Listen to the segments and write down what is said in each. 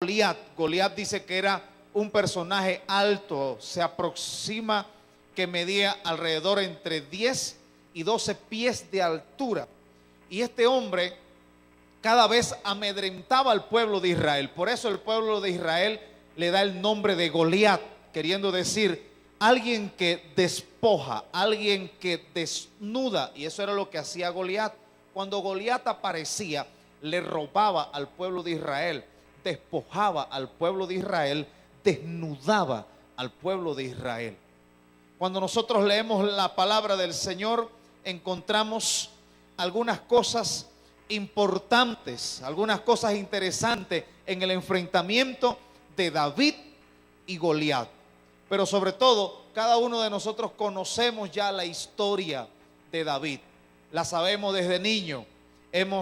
Goliat. Goliat dice que era un personaje alto, se aproxima que medía alrededor entre 10 y 12 pies de altura. Y este hombre cada vez amedrentaba al pueblo de Israel. Por eso el pueblo de Israel le da el nombre de Goliat, queriendo decir alguien que despoja, alguien que desnuda. Y eso era lo que hacía Goliat. Cuando Goliat aparecía, le robaba al pueblo de Israel, despojaba al pueblo de Israel, desnudaba al pueblo de Israel. Cuando nosotros leemos la palabra del Señor, encontramos algunas cosas importantes, algunas cosas interesantes en el enfrentamiento de David y Goliat. Pero sobre todo, cada uno de nosotros conocemos ya la historia de David. La sabemos desde niño,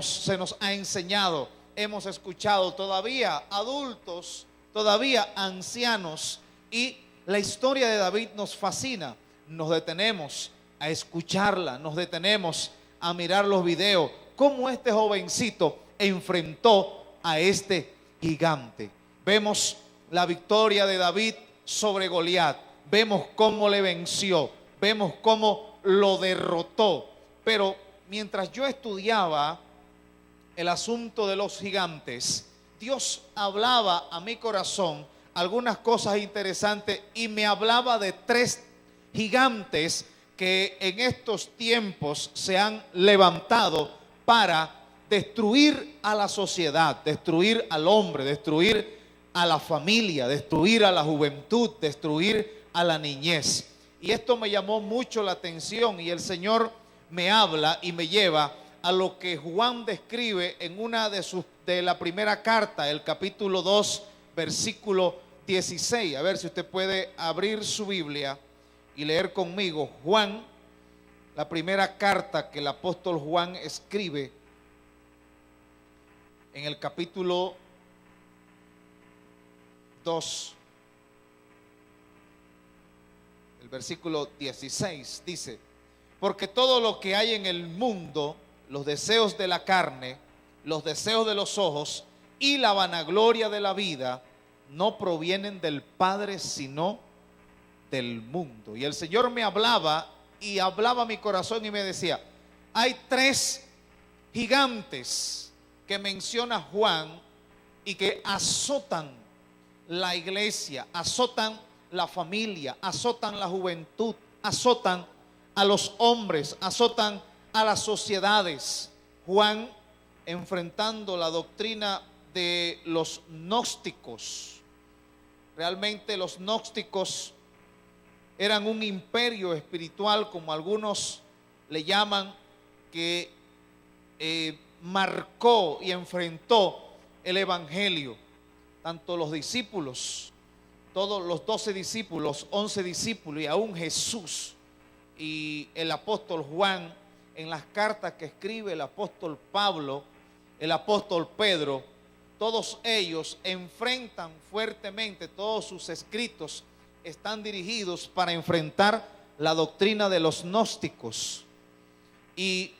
se nos ha enseñado, hemos escuchado, todavía adultos, todavía ancianos, y la historia de David nos fascina. Nos detenemos a escucharla, nos detenemos a mirar los videos, cómo este jovencito enfrentó a este gigante. Vemos la victoria de David sobre Goliat, vemos cómo le venció, vemos cómo lo derrotó. Pero mientras yo estudiaba el asunto de los gigantes, Dios hablaba a mi corazón algunas cosas interesantes y me hablaba de 3 gigantes que en estos tiempos se han levantado para destruir a la sociedad, destruir al hombre, destruir a la familia, destruir a la juventud, destruir a la niñez. Y esto me llamó mucho la atención, y el Señor me habla y me lleva a lo que Juan describe en una de la primera carta, el capítulo 2, versículo 16. A ver si usted puede abrir su Biblia y leer conmigo Juan, la primera carta que el apóstol Juan escribe, en el capítulo 2, el versículo 16, dice: porque todo lo que hay en el mundo, los deseos de la carne, los deseos de los ojos y la vanagloria de la vida, no provienen del Padre, sino del mundo. Y el Señor me hablaba y hablaba a mi corazón y me decía: hay 3 gigantes que menciona Juan y que azotan la iglesia, azotan la familia, azotan la juventud, azotan a los hombres, azotan a las sociedades. Juan, enfrentando la doctrina de los gnósticos. Realmente los gnósticos eran un imperio espiritual, como algunos le llaman, que marcó y enfrentó el evangelio. Tanto los discípulos, todos los 12 discípulos, 11 discípulos y aún Jesús y el apóstol Juan, en las cartas que escribe el apóstol Pablo, el apóstol Pedro, todos ellos enfrentan fuertemente, todos sus escritos están dirigidos para enfrentar la doctrina de los gnósticos. Y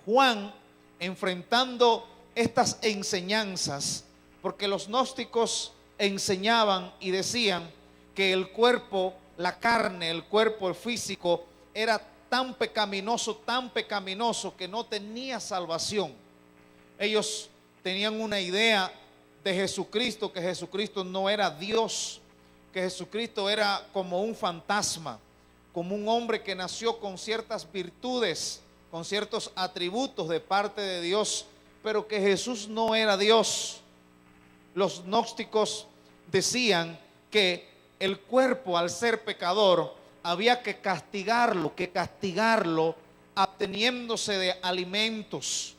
Juan, enfrentando estas enseñanzas, porque los gnósticos enseñaban y decían que el cuerpo, la carne, el cuerpo, el físico, era tan pecaminoso que no tenía salvación. Ellos tenían una idea de Jesucristo, que Jesucristo no era Dios, que Jesucristo era como un fantasma, como un hombre que nació con ciertas virtudes, con ciertos atributos de parte de Dios, pero que Jesús no era Dios. Los gnósticos decían que el cuerpo, al ser pecador, había que castigarlo absteniéndose de alimentos,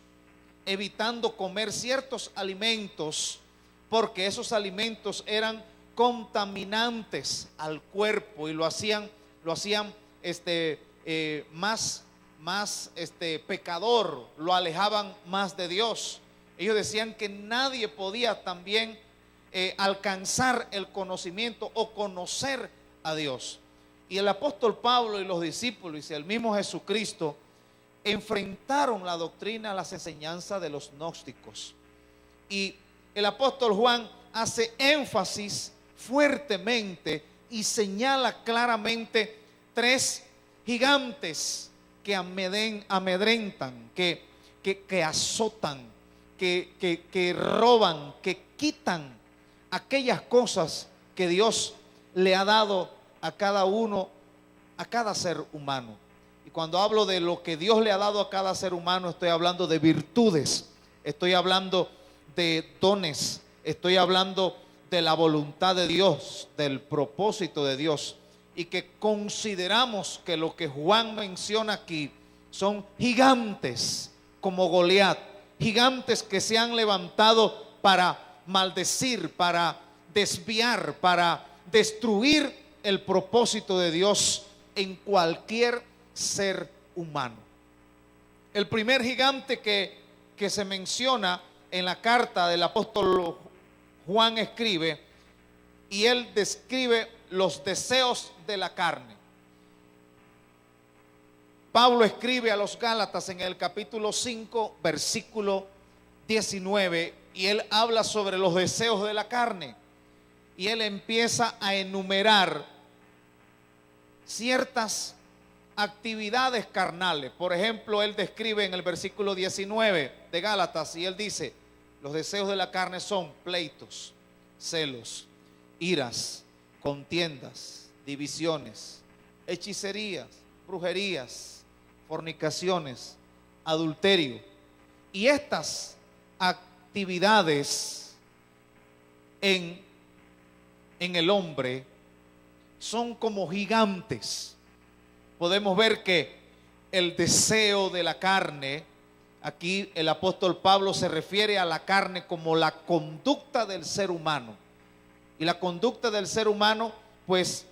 evitando comer ciertos alimentos, porque esos alimentos eran contaminantes al cuerpo y lo hacían más pecador, lo alejaban más de Dios. Ellos decían que nadie podía también alcanzar el conocimiento o conocer a Dios. Y el apóstol Pablo y los discípulos y el mismo Jesucristo enfrentaron la doctrina, las enseñanzas de los gnósticos. Y el apóstol Juan hace énfasis fuertemente y señala claramente tres gigantes que amedrentan, que azotan, que roban, que quitan aquellas cosas que Dios le ha dado a cada uno, a cada ser humano. Y cuando hablo de lo que Dios le ha dado a cada ser humano, estoy hablando de virtudes, estoy hablando de dones, estoy hablando de la voluntad de Dios, del propósito de Dios. Y que consideramos que lo que Juan menciona aquí son gigantes como Goliat, gigantes que se han levantado para maldecir, para desviar, para destruir el propósito de Dios en cualquier ser humano. El primer gigante que se menciona en la carta del apóstol Juan escribe, y él describe los deseos de la carne. Pablo escribe a los Gálatas en el capítulo 5, versículo 19, y él habla sobre los deseos de la carne. Y él empieza a enumerar ciertas actividades carnales. Por ejemplo, él describe en el versículo 19 de Gálatas, y él dice: los deseos de la carne son pleitos, celos, iras, contiendas, divisiones, hechicerías, brujerías, fornicaciones, adulterio. Y estas actividades en el hombre son como gigantes. Podemos ver que el deseo de la carne, aquí el apóstol Pablo se refiere a la carne como la conducta del ser humano. Y la conducta del ser humano, pues,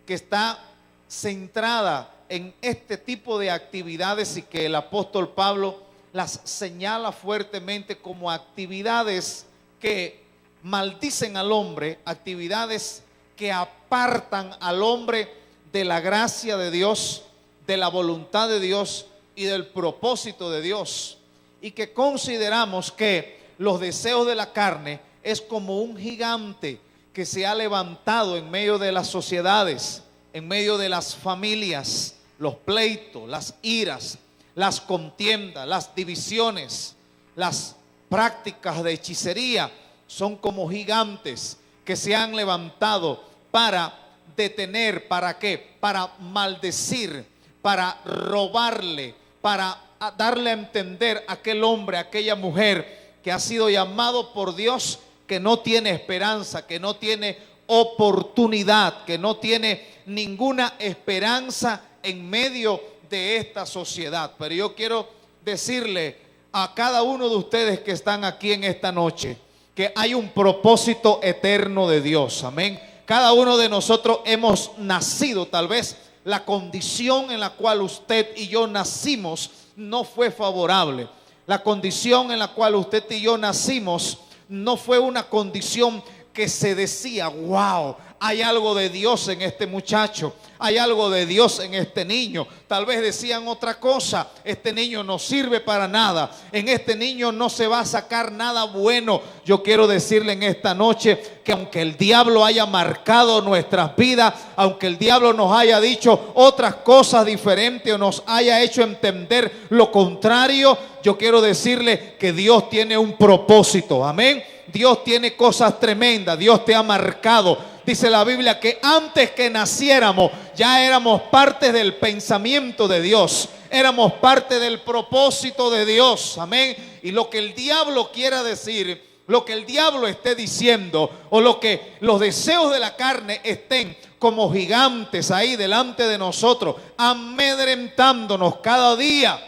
que está centrada en este tipo de actividades, y que el apóstol Pablo las señala fuertemente como actividades que maldicen al hombre, actividades que apartan al hombre de la gracia de Dios, de la voluntad de Dios y del propósito de Dios. Y que consideramos que los deseos de la carne es como un gigante que se ha levantado en medio de las sociedades, en medio de las familias, los pleitos, las iras, las contiendas, las divisiones, las prácticas de hechicería. Son como gigantes que se han levantado para detener, ¿para qué? Para maldecir, para robarle, para darle a entender a aquel hombre, a aquella mujer que ha sido llamado por Dios, que no tiene esperanza, que no tiene oportunidad, que no tiene ninguna esperanza en medio de esta sociedad. Pero yo quiero decirle a cada uno de ustedes que están aquí en esta noche que hay un propósito eterno de Dios. Amén. Cada uno de nosotros hemos nacido, tal vez la condición en la cual usted y yo nacimos no fue favorable. La condición en la cual usted y yo nacimos no fue una condición que se decía: wow, hay algo de Dios en este muchacho, hay algo de Dios en este niño. Tal vez decían otra cosa: este niño no sirve para nada, en este niño no se va a sacar nada bueno. Yo quiero decirle en esta noche que aunque el diablo haya marcado nuestras vidas, aunque el diablo nos haya dicho otras cosas diferentes o nos haya hecho entender lo contrario, yo quiero decirle que Dios tiene un propósito. Amén. Dios tiene cosas tremendas. Dios te ha marcado. Dice la Biblia que antes que naciéramos ya éramos parte del pensamiento de Dios, éramos parte del propósito de Dios. Amén. Y lo que el diablo quiera decir, lo que el diablo esté diciendo, o lo que los deseos de la carne estén como gigantes ahí delante de nosotros, amedrentándonos cada día.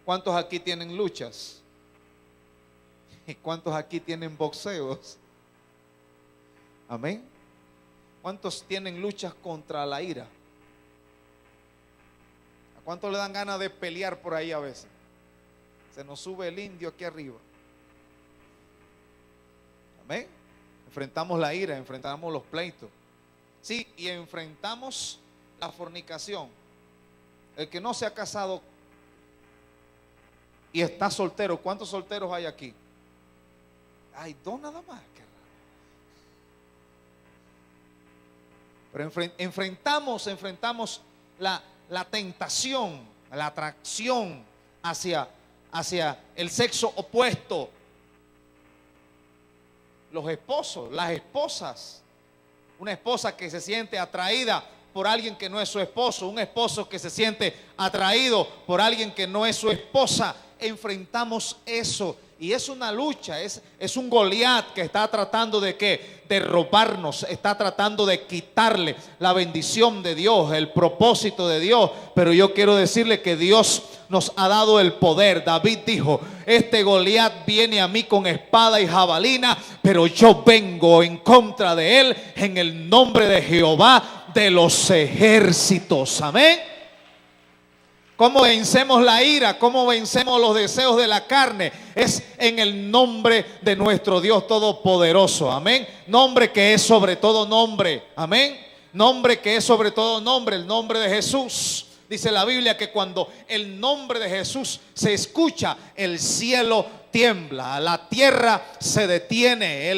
¿Cuántos aquí tienen luchas? ¿Y cuántos aquí tienen boxeos? Amén. ¿Cuántos tienen luchas contra la ira? ¿A cuántos le dan ganas de pelear por ahí a veces? Se nos sube el indio aquí arriba. Amén. Enfrentamos la ira, enfrentamos los pleitos. Sí, y enfrentamos la fornicación. El que no se ha casado y está soltero, ¿cuántos solteros hay aquí? Hay dos nada más. Pero enfrentamos la tentación, la atracción hacia el sexo opuesto. Los esposos, las esposas. Una esposa que se siente atraída por alguien que no es su esposo. Un esposo que se siente atraído por alguien que no es su esposa. Enfrentamos eso. Y es una lucha, es un Goliat que está tratando de robarnos, está tratando de quitarle la bendición de Dios, el propósito de Dios. Pero yo quiero decirle que Dios nos ha dado el poder. David dijo: este Goliat viene a mí con espada y jabalina, pero yo vengo en contra de él en el nombre de Jehová de los ejércitos. Amén. ¿Cómo vencemos la ira? ¿Cómo vencemos los deseos de la carne? Es en el nombre de nuestro Dios Todopoderoso. Amén. Nombre que es sobre todo nombre. Amén. Nombre que es sobre todo nombre. El nombre de Jesús. Dice la Biblia que cuando el nombre de Jesús se escucha, el cielo tiembla, la tierra se detiene,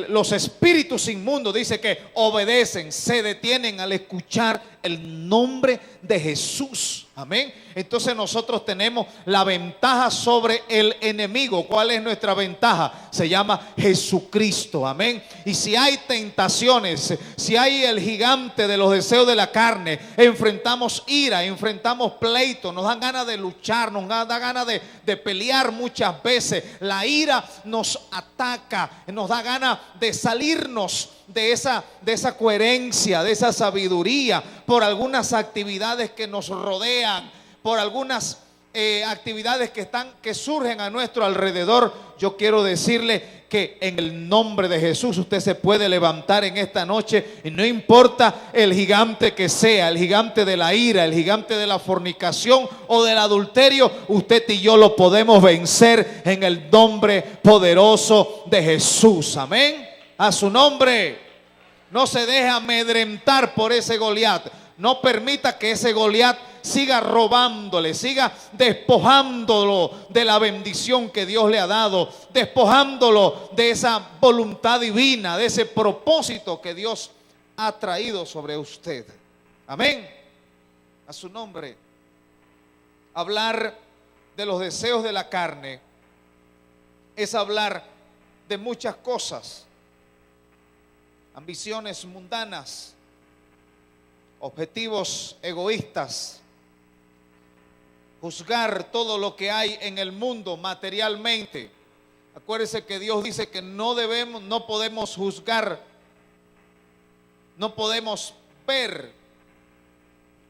los espíritus inmundos, dice que obedecen, se detienen al escuchar el nombre de Jesús. Amén. Entonces nosotros tenemos la ventaja sobre el enemigo. ¿Cuál es nuestra ventaja? Se llama Jesucristo. Amén. Y si hay tentaciones, si hay el gigante de los deseos de la carne, enfrentamos ira, enfrentamos pleito, nos dan ganas de luchar, nos da ganas de pelear muchas veces. La ira nos ataca, nos da ganas de salirnos de esa coherencia, de esa sabiduría, por algunas actividades que nos rodean, por algunas actividades que surgen a nuestro alrededor. Yo quiero decirle que en el nombre de Jesús usted se puede levantar en esta noche y no importa el gigante que sea, el gigante de la ira, el gigante de la fornicación o del adulterio, usted y yo lo podemos vencer en el nombre poderoso de Jesús. Amén. A su nombre. No se deje amedrentar por ese Goliat. No permita que ese Goliat siga robándole, siga despojándolo de la bendición que Dios le ha dado, despojándolo de esa voluntad divina, de ese propósito que Dios ha traído sobre usted. Amén. A su nombre. Hablar de los deseos de la carne es hablar de muchas cosas. Ambiciones mundanas, objetivos egoístas, juzgar todo lo que hay en el mundo materialmente. Acuérdese que Dios dice que no podemos juzgar, no podemos ver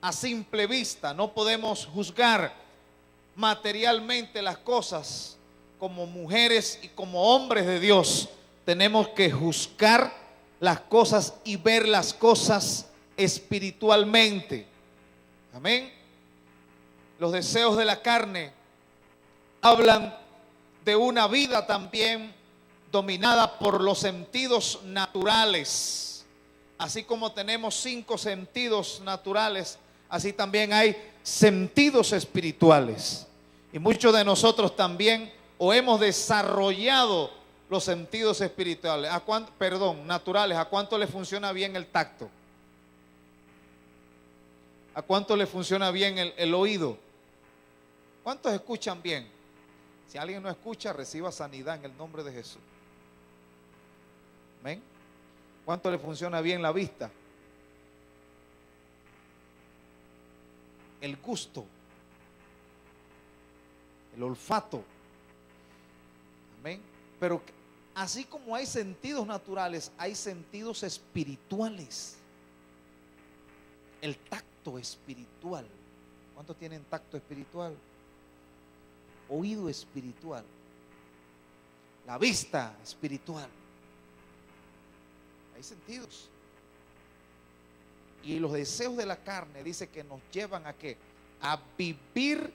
a simple vista, no podemos juzgar materialmente las cosas. Como mujeres y como hombres de Dios, tenemos que juzgar las cosas y ver las cosas espiritualmente. Amén. Los deseos de la carne hablan de una vida también dominada por los sentidos naturales. Así como tenemos 5 sentidos naturales, así también hay sentidos espirituales. Y muchos de nosotros también o hemos desarrollado los sentidos espirituales, naturales. ¿A cuánto le funciona bien el tacto? ¿A cuánto le funciona bien el oído? ¿Cuántos escuchan bien? Si alguien no escucha, reciba sanidad en el nombre de Jesús. ¿Amén? ¿Cuánto le funciona bien la vista? El gusto, el olfato. Amén. Pero así como hay sentidos naturales, hay sentidos espirituales. El tacto espiritual. ¿Cuántos tienen tacto espiritual? Oído espiritual. La vista espiritual. Hay sentidos. Y los deseos de la carne dice que nos llevan a ¿qué? A vivir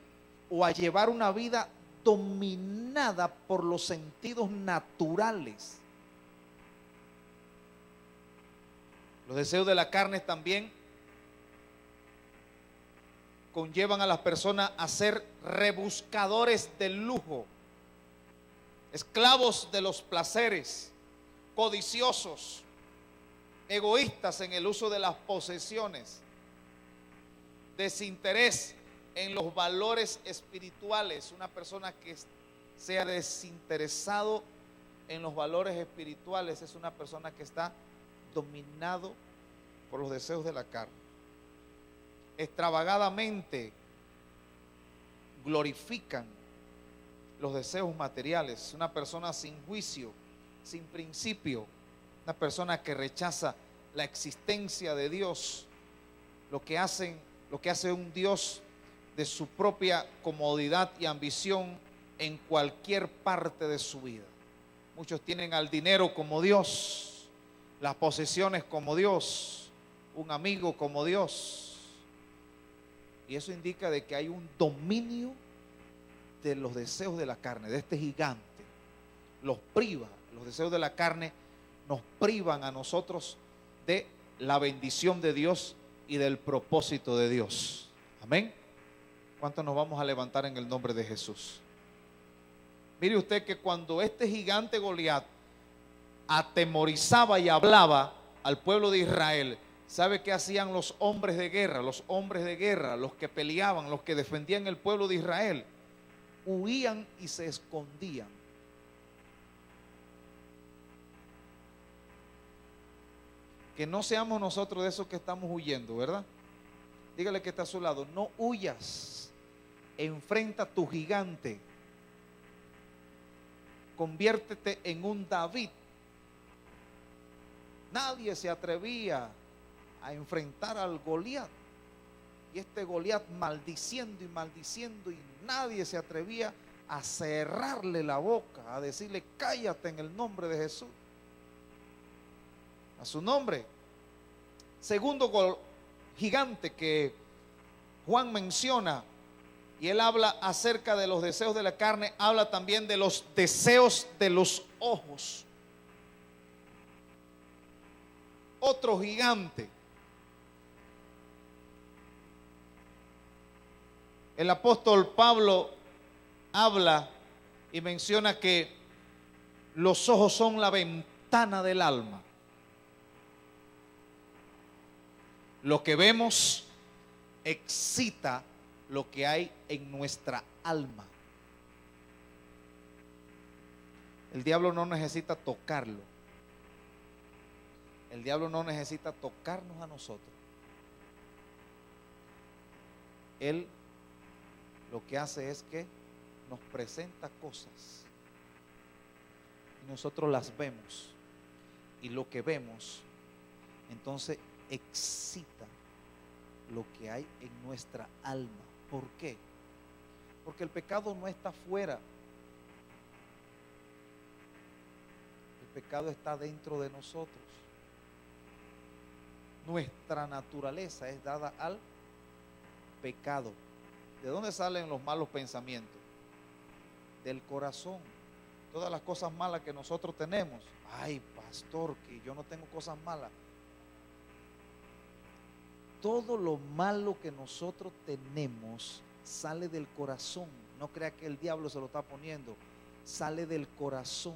o a llevar una vida dominada por los sentidos naturales. Los deseos de la carne también conllevan a las personas a ser rebuscadores del lujo, esclavos de los placeres, codiciosos. egoístas en el uso de las posesiones, desinterés en los valores espirituales. Una persona que sea desinteresado en los valores espirituales es una persona que está dominado por los deseos de la carne. Extravagadamente glorifican los deseos materiales. Una persona sin juicio, sin principio, una persona que rechaza la existencia de Dios, lo que hace un Dios de su propia comodidad y ambición en cualquier parte de su vida. Muchos tienen al dinero como Dios, las posesiones como Dios, un amigo como Dios. Y eso indica de que hay un dominio de los deseos de la carne, de este gigante. Los priva, los deseos de la carne nos privan a nosotros de la bendición de Dios y del propósito de Dios. Amén. ¿Cuántos nos vamos a levantar en el nombre de Jesús? Mire usted que cuando este gigante Goliat atemorizaba y hablaba al pueblo de Israel, ¿sabe qué hacían los hombres de guerra? Los hombres de guerra, los que peleaban, los que defendían el pueblo de Israel, huían y se escondían. Que no seamos nosotros de esos que estamos huyendo, ¿verdad? Dígale que está a su lado, no huyas, enfrenta a tu gigante, conviértete en un David. Nadie se atrevía a enfrentar al Goliat, y este Goliat maldiciendo y nadie se atrevía a cerrarle la boca, a decirle cállate en el nombre de Jesús, a su nombre. Segundo gigante que Juan menciona, y él habla acerca de los deseos de la carne, habla también de los deseos de los ojos. Otro gigante. El apóstol Pablo habla y menciona que los ojos son la ventana del alma. Lo que vemos excita lo que hay en nuestra alma. El diablo no necesita tocarlo. El diablo no necesita tocarnos a nosotros. Él lo que hace es que nos presenta cosas y nosotros las vemos, y lo que vemos entonces excita lo que hay en nuestra alma. ¿Por qué? Porque el pecado no está fuera. El pecado está dentro de nosotros. Nuestra naturaleza es dada al pecado. ¿De dónde salen los malos pensamientos? Del corazón. Todas las cosas malas que nosotros tenemos. Ay, pastor, que yo no tengo cosas malas. Todo lo malo que nosotros tenemos sale del corazón. No crea que el diablo se lo está poniendo. Sale del corazón.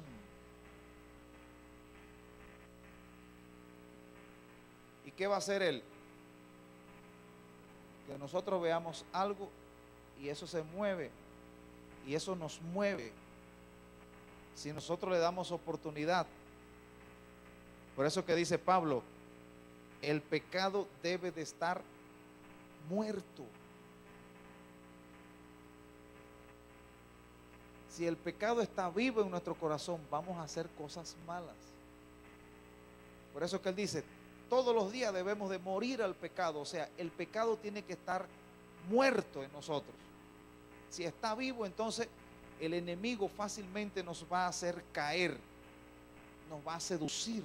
¿Y qué va a hacer él? Que nosotros veamos algo y eso se mueve. Y eso nos mueve. Si nosotros le damos oportunidad. Por eso que dice Pablo, el pecado debe de estar muerto. Si el pecado está vivo en nuestro corazón, vamos a hacer cosas malas. Por eso que él dice, todos los días debemos de morir al pecado. O sea, el pecado tiene que estar muerto en nosotros. Si está vivo, entonces el enemigo fácilmente nos va a hacer caer, nos va a seducir.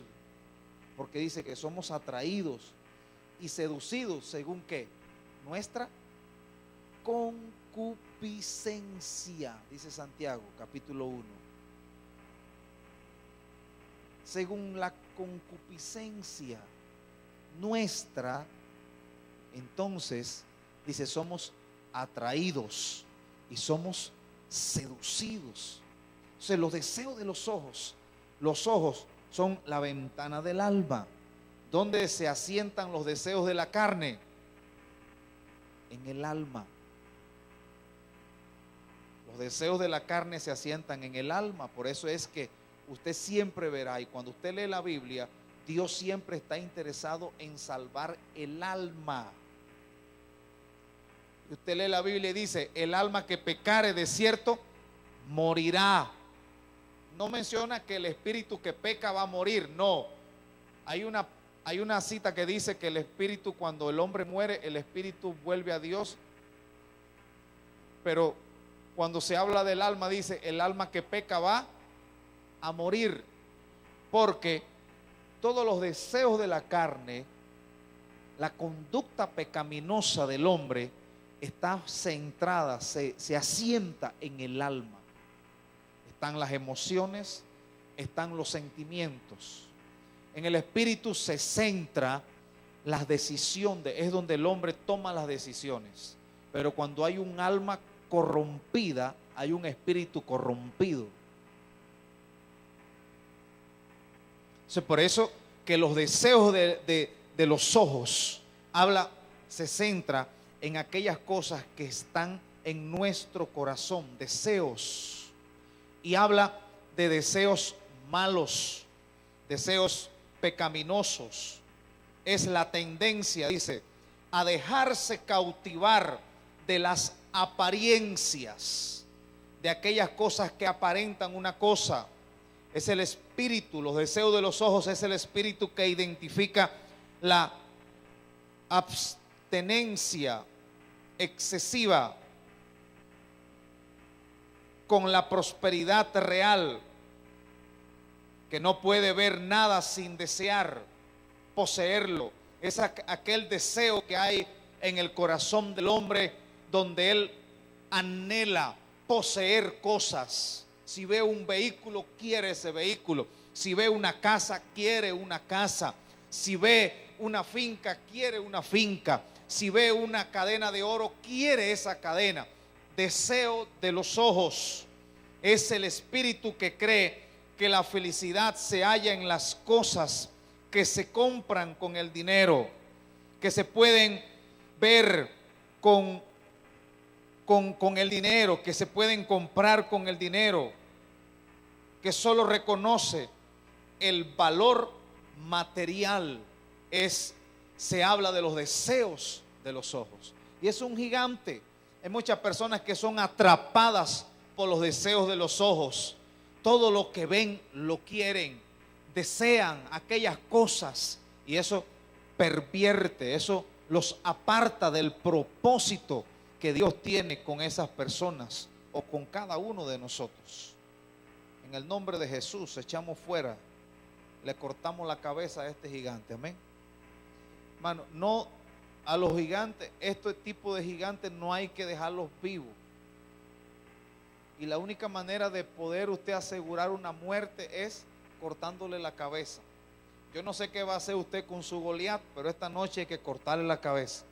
Porque dice que somos atraídos y seducidos, ¿según qué? Nuestra concupiscencia, dice Santiago, capítulo 1. Según la concupiscencia nuestra, entonces, dice, somos atraídos y somos seducidos. O sea, los deseos de los ojos son la ventana del alma. ¿Dónde se asientan los deseos de la carne? En el alma. Los deseos de la carne se asientan en el alma. Por eso es que usted siempre verá, y cuando usted lee la Biblia, Dios siempre está interesado en salvar el alma. Usted lee la Biblia y dice: el alma que pecare de cierto morirá. No menciona que el espíritu que peca va a morir. No, hay una cita que dice que el espíritu, cuando el hombre muere, el espíritu vuelve a Dios. Pero cuando se habla del alma, dice: el alma que peca va a morir. Porque todos los deseos de la carne, la conducta pecaminosa del hombre, está centrada, se asienta en el alma. Están las emociones, están los sentimientos. En el espíritu se centra las decisiones, es donde el hombre toma las decisiones. Pero cuando hay un alma corrompida, hay un espíritu corrompido. Entonces, por eso que los deseos de los ojos se centra en aquellas cosas que están en nuestro corazón, deseos. Y habla de deseos malos, deseos pecaminosos. Es la tendencia, dice, a dejarse cautivar de las apariencias, de aquellas cosas que aparentan una cosa. Es el espíritu, los deseos de los ojos es el espíritu que identifica la abstenencia excesiva con la prosperidad real, que no puede ver nada sin desear poseerlo. Es aquel deseo que hay en el corazón del hombre, donde él anhela poseer cosas. Si ve un vehículo, quiere ese vehículo. Si ve una casa, quiere una casa. Si ve una finca, quiere una finca. Si ve una cadena de oro, quiere esa cadena. Deseo de los ojos es el espíritu que cree que la felicidad se halla en las cosas que se compran con el dinero, que se pueden ver con el dinero, que se pueden comprar con el dinero, que solo reconoce el valor material. Se habla de los deseos de los ojos, y es un gigante. Hay muchas personas que son atrapadas por los deseos de los ojos. Todo lo que ven lo quieren, desean aquellas cosas, y eso pervierte, eso los aparta del propósito que Dios tiene con esas personas o con cada uno de nosotros. En el nombre de Jesús echamos fuera, le cortamos la cabeza a este gigante. Amén. Hermano, no, a los gigantes, este tipo de gigantes no hay que dejarlos vivos. Y la única manera de poder usted asegurar una muerte es cortándole la cabeza. Yo no sé qué va a hacer usted con su Goliat, pero esta noche hay que cortarle la cabeza.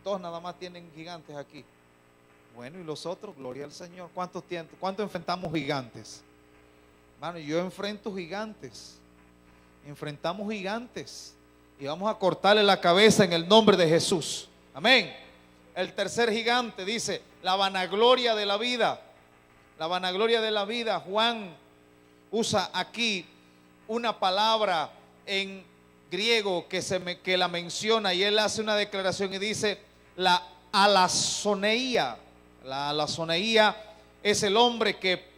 Dos nada más tienen gigantes aquí. Bueno, y los otros, gloria al Señor. ¿Cuántos enfrentamos gigantes? Hermano, yo enfrento gigantes. Enfrentamos gigantes. Y vamos a cortarle la cabeza en el nombre de Jesús. Amén. El tercer gigante dice: la vanagloria de la vida. La vanagloria de la vida. Juan usa aquí una palabra en griego que la menciona, y él hace una declaración y dice: la alazoneía. La alazoneía es el hombre que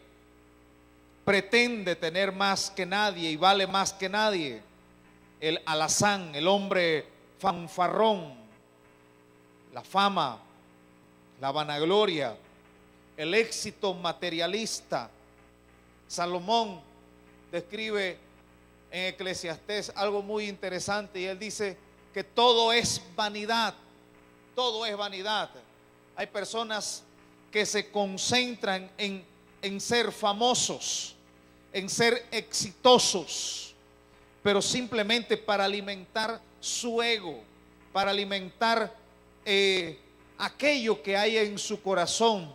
pretende tener más que nadie y vale más que nadie. El alazán, el hombre fanfarrón, la fama, la vanagloria, el éxito materialista. Salomón describe en Eclesiastés algo muy interesante, y él dice que todo es vanidad. Todo es vanidad. Hay personas que se concentran en ser famosos, en ser exitosos, pero simplemente para alimentar su ego, para alimentar aquello que hay en su corazón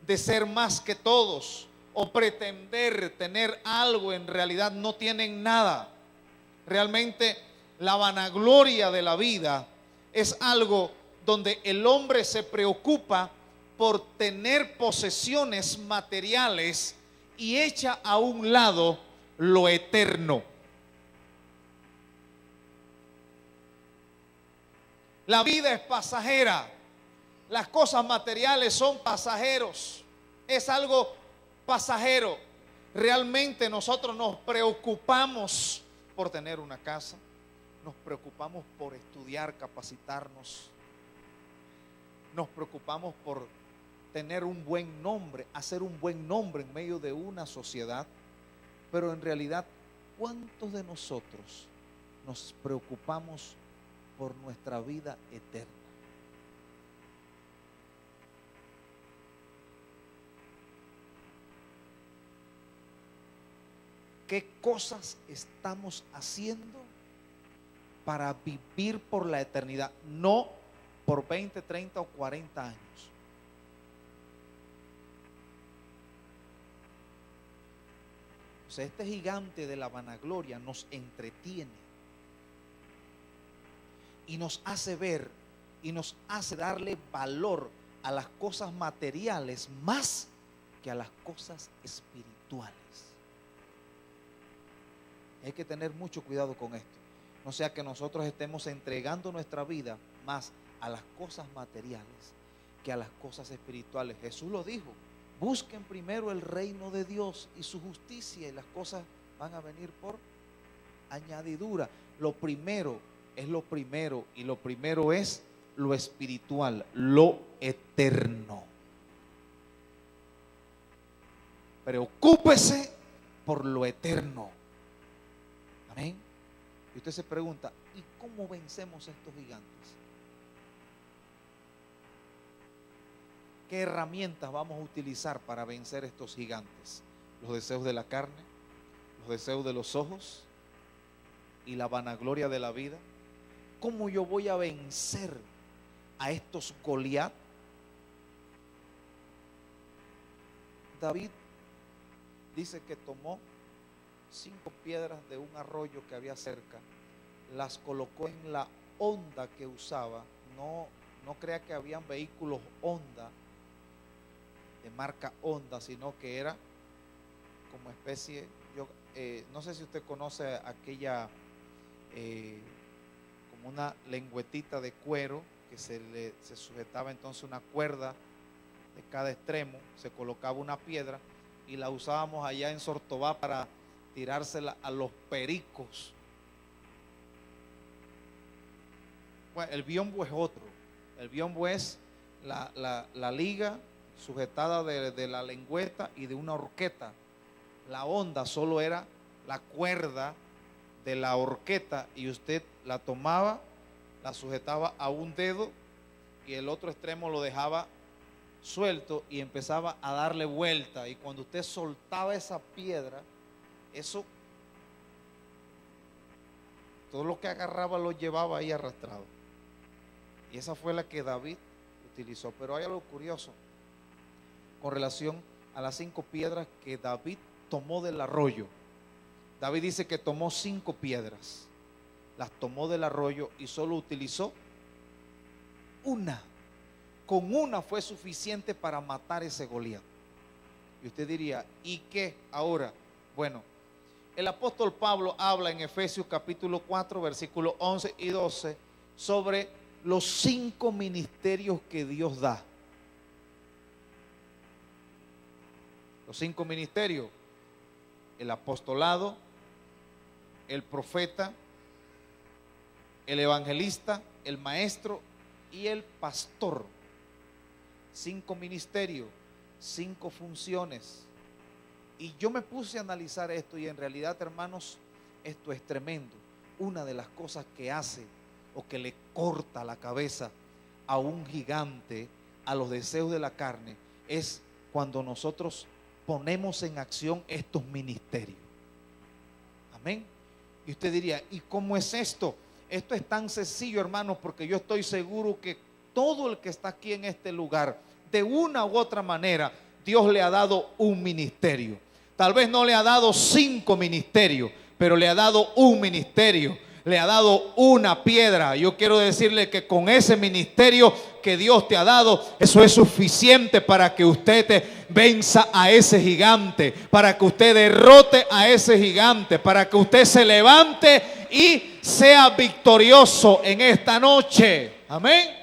de ser más que todos, o pretender tener algo. En realidad no tienen nada. Realmente la vanagloria de la vida es algo donde el hombre se preocupa por tener posesiones materiales y echa a un lado lo eterno. La vida es pasajera. Las cosas materiales son pasajeros. Es algo pasajero. Realmente nosotros nos preocupamos por tener una casa. Nos preocupamos por estudiar, capacitarnos. Nos preocupamos por tener un buen nombre, hacer un buen nombre en medio de una sociedad. Pero en realidad, ¿cuántos de nosotros nos preocupamos por nuestra vida eterna? ¿Qué cosas estamos haciendo para vivir por la eternidad? No por 20, 30 o 40 años. O sea, este gigante de la vanagloria nos entretiene y nos hace ver y nos hace darle valor a las cosas materiales más que a las cosas espirituales. Hay que tener mucho cuidado con esto. No sea que nosotros estemos entregando nuestra vida más a las cosas materiales que a las cosas espirituales. Jesús lo dijo: busquen primero el reino de Dios y su justicia, y las cosas van a venir por añadidura. Lo primero es lo primero, y lo primero es lo espiritual, lo eterno. Preocúpese por lo eterno. Amén. Y usted se pregunta: ¿y cómo vencemos estos gigantes? ¿Qué herramientas vamos a utilizar para vencer estos gigantes? Los deseos de la carne, los deseos de los ojos y la vanagloria de la vida. ¿Cómo yo voy a vencer a estos Goliat? David dice que tomó 5 piedras de un arroyo que había cerca, las colocó en la honda que usaba. No crea que habían vehículos Honda, de marca Honda, sino que era como especie, no sé si usted conoce aquella, como una lengüetita de cuero que se sujetaba entonces una cuerda de cada extremo, se colocaba una piedra y la usábamos allá en Sortobá para tirársela a los pericos. Bueno, el biombo es otro. El biombo es la liga sujetada de la lengüeta y de una horqueta. La honda solo era la cuerda de la horqueta y usted la tomaba, la sujetaba a un dedo y el otro extremo lo dejaba suelto y empezaba a darle vuelta, y cuando usted soltaba esa piedra, eso, todo lo que agarraba lo llevaba ahí arrastrado. Y esa fue la que David utilizó. Pero hay algo curioso con relación a las 5 piedras que David tomó del arroyo. David dice que tomó 5 piedras, las tomó del arroyo y solo utilizó una. Con una fue suficiente para matar ese Goliat. Y usted diría: ¿y qué ahora? Bueno, el apóstol Pablo habla en Efesios capítulo 4, versículos 11 y 12 sobre los 5 ministerios que Dios da. Los 5 ministerios: el apostolado, el profeta, el evangelista, el maestro y el pastor. 5 ministerios, 5 funciones. Y yo me puse a analizar esto y en realidad, hermanos, esto es tremendo. Una de las cosas que hace o que le corta la cabeza a un gigante, a los deseos de la carne, es cuando nosotros ponemos en acción estos ministerios. Amén. Y usted diría: ¿y cómo es esto? Esto es tan sencillo, hermanos, porque yo estoy seguro que todo el que está aquí en este lugar, de una u otra manera, Dios le ha dado un ministerio. Tal vez no le ha dado 5 ministerios, pero le ha dado un ministerio, le ha dado una piedra. Yo quiero decirle que con ese ministerio que Dios te ha dado, eso es suficiente para que usted venza a ese gigante, para que usted derrote a ese gigante, para que usted se levante y sea victorioso en esta noche. Amén.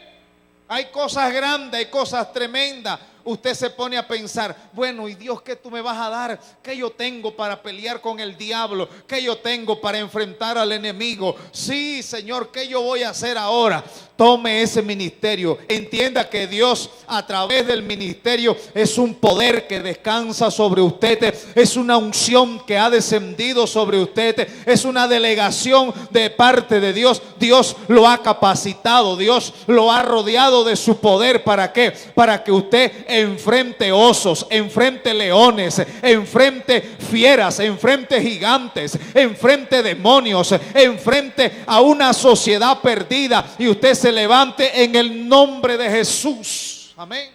Hay cosas grandes, hay cosas tremendas. Usted se pone a pensar, bueno, ¿y Dios qué tú me vas a dar? ¿Qué yo tengo para pelear con el diablo? ¿Qué yo tengo para enfrentar al enemigo? Sí, Señor, ¿qué yo voy a hacer ahora? Tome ese ministerio. Entienda que Dios a través del ministerio es un poder que descansa sobre usted. Es una unción que ha descendido sobre usted. Es una delegación de parte de Dios. Dios lo ha capacitado. Dios lo ha rodeado de su poder. ¿Para qué? Para que usted enfrente osos, enfrente leones, enfrente fieras, enfrente gigantes, enfrente demonios, enfrente a una sociedad perdida, y usted se levante en el nombre de Jesús. Amén.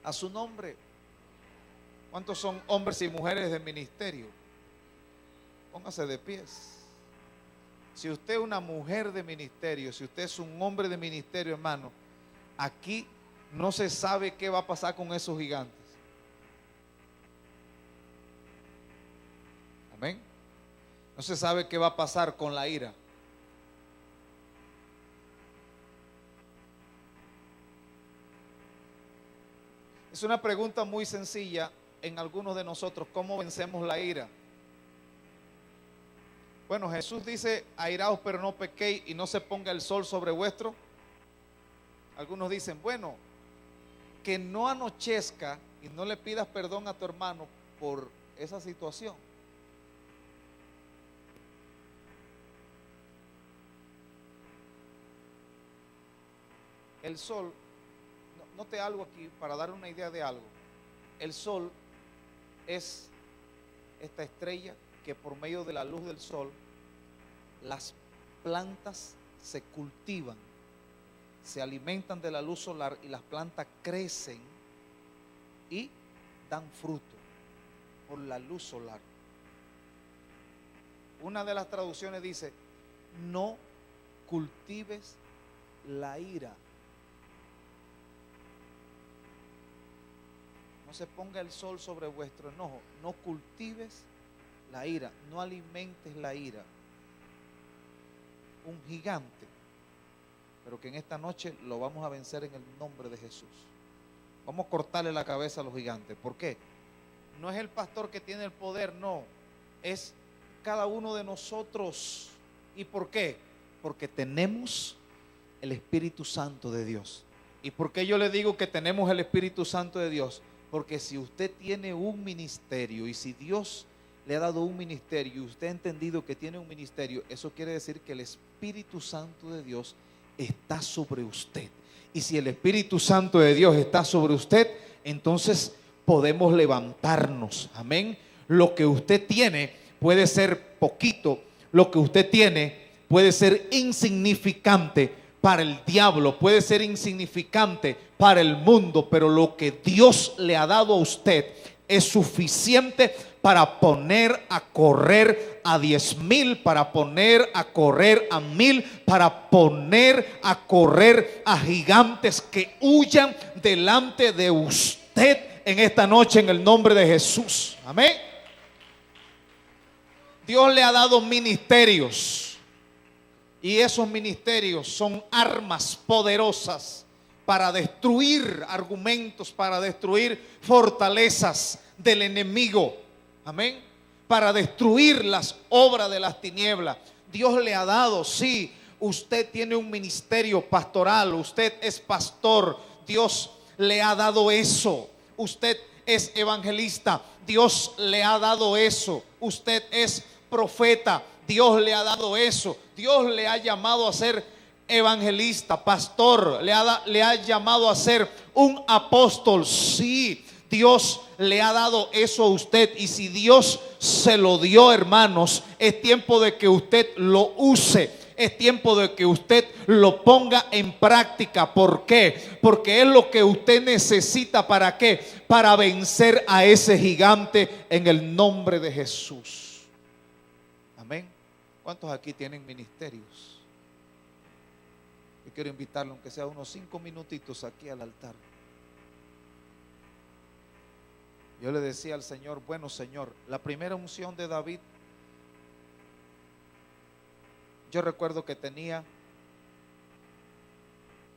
A su nombre. ¿Cuántos son hombres y mujeres de ministerio? Póngase de pies. Si usted es una mujer de ministerio, si usted es un hombre de ministerio, hermano, aquí no se sabe qué va a pasar con esos gigantes. Amén. No se sabe qué va a pasar con la ira. Es una pregunta muy sencilla en algunos de nosotros. ¿Cómo vencemos la ira? Bueno, Jesús dice: airaos pero no pequéis, y no se ponga el sol sobre vuestro. Algunos dicen, bueno, que no anochezca y no le pidas perdón a tu hermano por esa situación. El sol, note algo aquí para dar una idea de algo. El sol es esta estrella que por medio de la luz del sol las plantas se cultivan, se alimentan de la luz solar, y las plantas crecen y dan fruto por la luz solar. Una de las traducciones dice: no cultives la ira. No se ponga el sol sobre vuestro enojo. No cultives la ira, no alimentes la ira. Un gigante, pero que en esta noche lo vamos a vencer en el nombre de Jesús. Vamos a cortarle la cabeza a los gigantes. ¿Por qué? No es el pastor que tiene el poder, no. Es cada uno de nosotros. ¿Y por qué? Porque tenemos el Espíritu Santo de Dios. ¿Y por qué yo le digo que tenemos el Espíritu Santo de Dios? Porque si usted tiene un ministerio, y si Dios le ha dado un ministerio y usted ha entendido que tiene un ministerio, eso quiere decir que el Espíritu Santo de Dios está sobre usted. Y si el Espíritu Santo de Dios está sobre usted, entonces podemos levantarnos. Amén. Lo que usted tiene puede ser poquito, lo que usted tiene puede ser insignificante para el diablo, puede ser insignificante para el mundo, pero lo que Dios le ha dado a usted es suficiente para poner a correr a 10,000, para poner a correr a 1,000, para poner a correr a gigantes que huyan delante de usted en esta noche, en el nombre de Jesús. Amén. Dios le ha dado ministerios, y esos ministerios son armas poderosas para destruir argumentos, para destruir fortalezas del enemigo. Amén. Para destruir las obras de las tinieblas. Dios le ha dado, sí, usted tiene un ministerio pastoral, usted es pastor, Dios le ha dado eso. Usted es evangelista, Dios le ha dado eso. Usted es profeta, Dios le ha dado eso. Dios le ha llamado a ser evangelista, pastor, le ha llamado a ser un apóstol. Sí, Dios le ha dado eso a usted, y si Dios se lo dio, hermanos, es tiempo de que usted lo use. Es tiempo de que usted lo ponga en práctica. ¿Por qué? Porque es lo que usted necesita. ¿Para qué? Para vencer a ese gigante en el nombre de Jesús. Amén. ¿Cuántos aquí tienen ministerios? Yo quiero invitarlo, aunque sea unos 5 minutitos aquí al altar. Yo le decía al Señor, bueno Señor, la primera unción de David, yo recuerdo que tenía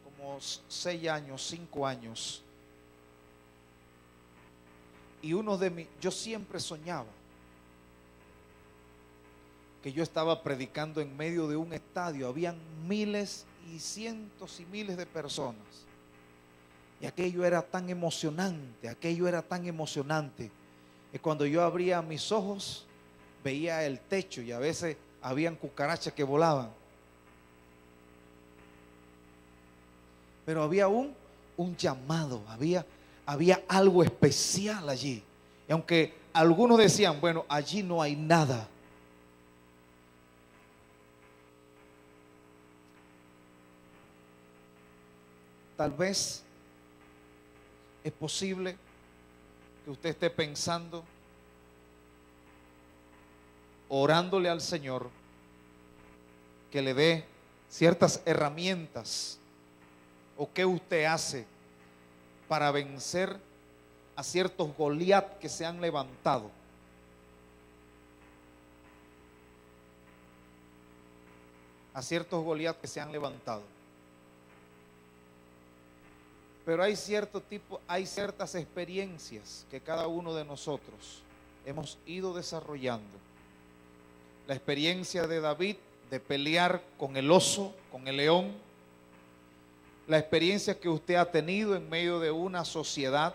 como 6 años, 5 años. Y yo siempre soñaba que yo estaba predicando en medio de un estadio. Habían miles y cientos y miles de personas. Y aquello era tan emocionante, Y cuando yo abría mis ojos, veía el techo y a veces habían cucarachas que volaban. Pero había un llamado, había algo especial allí. Y aunque algunos decían, bueno, allí no hay nada. Tal vez es posible que usted esté pensando, orándole al Señor, que le dé ciertas herramientas, o qué usted hace para vencer a ciertos Goliat que se han levantado. A ciertos Goliat que se han levantado. Pero hay ciertas experiencias que cada uno de nosotros hemos ido desarrollando. La experiencia de David de pelear con el oso, con el león. La experiencia que usted ha tenido en medio de una sociedad.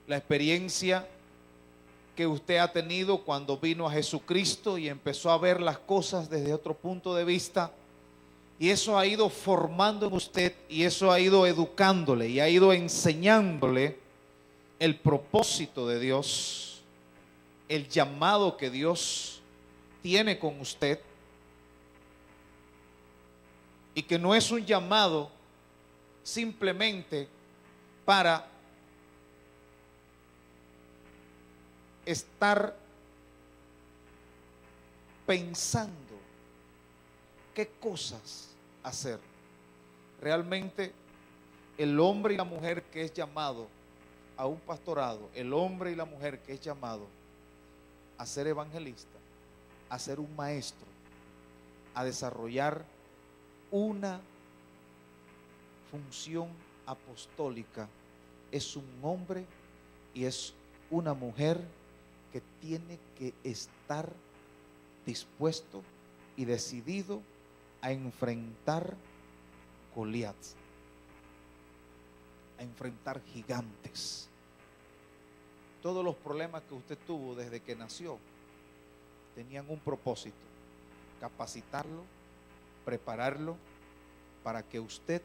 La experiencia que usted ha tenido cuando vino a Jesucristo y empezó a ver las cosas desde otro punto de vista. Y eso ha ido formando en usted, y eso ha ido educándole y ha ido enseñándole el propósito de Dios, el llamado que Dios tiene con usted, y que no es un llamado simplemente para estar pensando qué cosas hacer. Realmente el hombre y la mujer que es llamado a un pastorado, el hombre y la mujer que es llamado a ser evangelista, a ser un maestro, a desarrollar una función apostólica, es un hombre y es una mujer que tiene que estar dispuesto y decidido a enfrentar Goliat, a enfrentar gigantes. Todos los problemas que usted tuvo desde que nació tenían un propósito: capacitarlo, prepararlo para que usted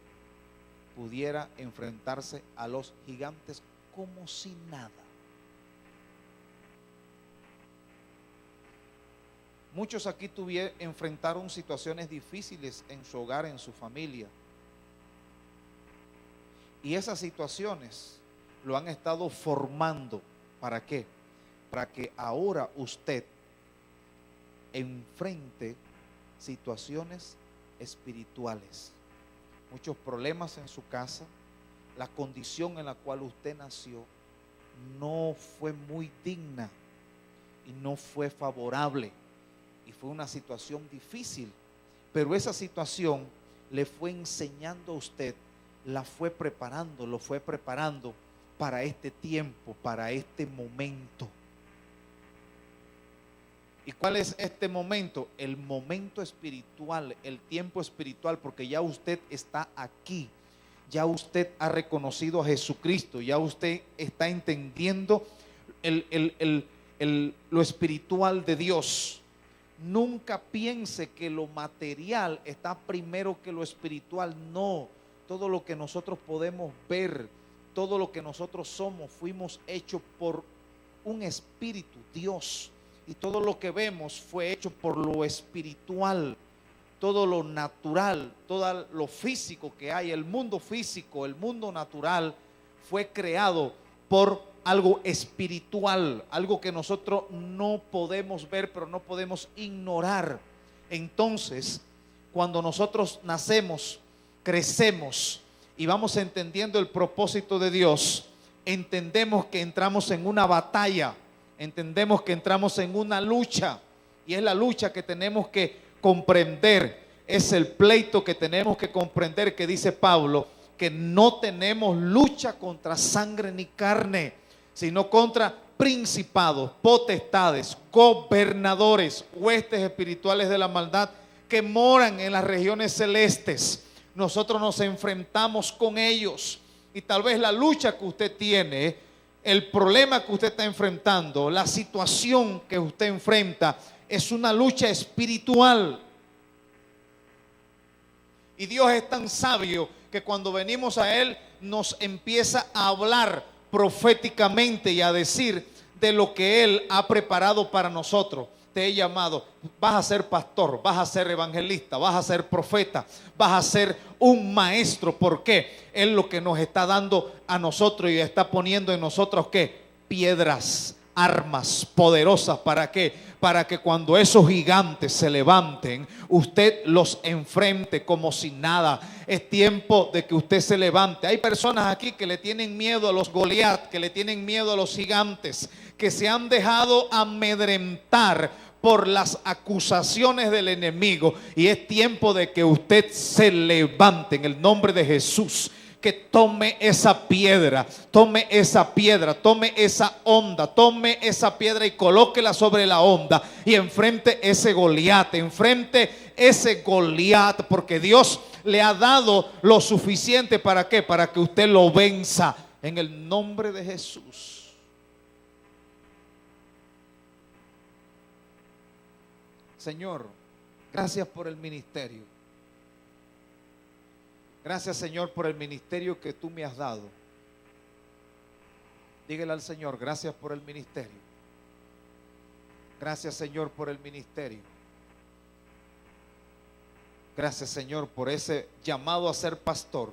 pudiera enfrentarse a los gigantes como si nada. Muchos aquí enfrentaron situaciones difíciles en su hogar, en su familia. Y esas situaciones lo han estado formando. ¿Para qué? Para que ahora usted enfrente situaciones espirituales. Muchos problemas en su casa. La condición en la cual usted nació no fue muy digna y no fue favorable. Y fue una situación difícil, pero esa situación le fue enseñando a usted, la fue preparando, lo fue preparando para este tiempo, para este momento. ¿Y cuál es este momento? El momento espiritual, el tiempo espiritual, porque ya usted está aquí, ya usted ha reconocido a Jesucristo, ya usted está entendiendo lo espiritual de Dios. Nunca piense que lo material está primero que lo espiritual. No, todo lo que nosotros podemos ver, todo lo que nosotros somos, fuimos hechos por un espíritu, Dios. Y todo lo que vemos fue hecho por lo espiritual. Todo lo natural, todo lo físico que hay, el mundo físico, el mundo natural, fue creado por algo espiritual, algo que nosotros no podemos ver, pero no podemos ignorar. Entonces, cuando nosotros nacemos, crecemos y vamos entendiendo el propósito de Dios, entendemos que entramos en una batalla, entendemos que entramos en una lucha, y es la lucha que tenemos que comprender, es el pleito que tenemos que comprender, que dice Pablo, que no tenemos lucha contra sangre ni carne, sino contra principados, potestades, gobernadores, huestes espirituales de la maldad que moran en las regiones celestes. Nosotros nos enfrentamos con ellos, y tal vez la lucha que usted tiene, el problema que usted está enfrentando, la situación que usted enfrenta, es una lucha espiritual. Y Dios es tan sabio que cuando venimos a Él nos empieza a hablar proféticamente y a decir de lo que Él ha preparado para nosotros. Te he llamado, vas a ser pastor, vas a ser evangelista, vas a ser profeta, vas a ser un maestro. ¿Por qué? Él lo que nos está dando a nosotros y está poniendo en nosotros, ¿qué? Piedras, armas poderosas. ¿Para qué? Para que cuando esos gigantes se levanten, usted los enfrente como si nada. Es tiempo de que usted se levante. Hay personas aquí que le tienen miedo a los Goliat, que le tienen miedo a los gigantes, que se han dejado amedrentar por las acusaciones del enemigo. Y es tiempo de que usted se levante en el nombre de Jesús. Que tome esa piedra, tome esa piedra, tome esa onda, tome esa piedra y colóquela sobre la onda y enfrente ese Goliat, enfrente ese Goliat, porque Dios le ha dado lo suficiente. ¿Para qué? Para que usted lo venza en el nombre de Jesús. Señor, gracias por el ministerio. Gracias, Señor, por el ministerio que tú me has dado. Dígale al Señor, gracias por el ministerio. Gracias, Señor, por el ministerio. Gracias, Señor, por ese llamado a ser pastor,